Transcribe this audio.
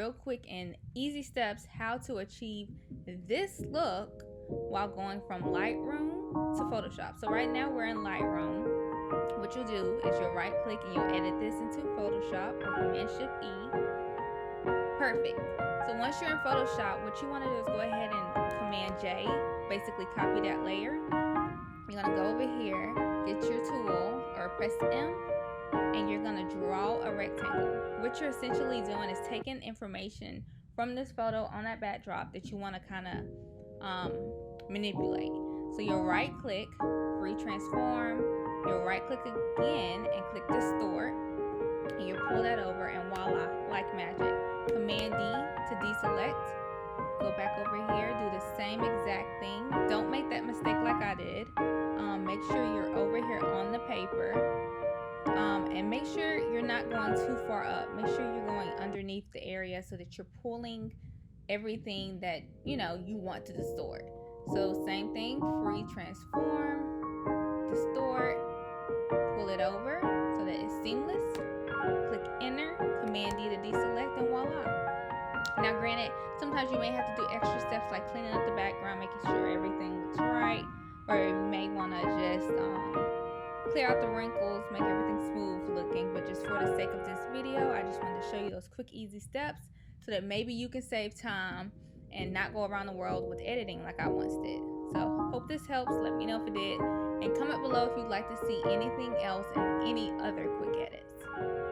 real quick and easy steps how to achieve this look while going from Lightroom to Photoshop. So right now we're in Lightroom. What you'll do is you'll right click and you'll edit this into Photoshop or Command-Shift-E. Perfect. So once you're in Photoshop, what you want to do is go ahead and Command-J, basically copy that layer. You're going to go over here, get your tool, or press M, and you're going to draw a rectangle. What you're essentially doing is taking information from this photo on that backdrop that you want to kind of manipulate. So you'll right click, free transform, you'll right click again and click distort, and you pull that over, and voila, like magic. Command D to deselect. Go back over here, do the same exact thing. Don't make that mistake like I did. Make sure you're over here on the paper. And make sure you're not going too far up. Make sure you're going underneath the area so that you're pulling everything that you want to distort. So same thing, free transform, distort, pull it over so that it's seamless. Click enter, Command D to deselect, and voila. Now granted, sometimes you may have to do extra steps like cleaning up the background, making sure everything looks right, or you may want to just clear out the wrinkles, make everything smooth looking. But just for the sake of this video, I just wanted to show you those quick easy steps so that maybe you can save time and not go around the world with editing like I once did. So hope this helps. Let me know if it did, and comment below if you'd like to see anything else and any other quick edits.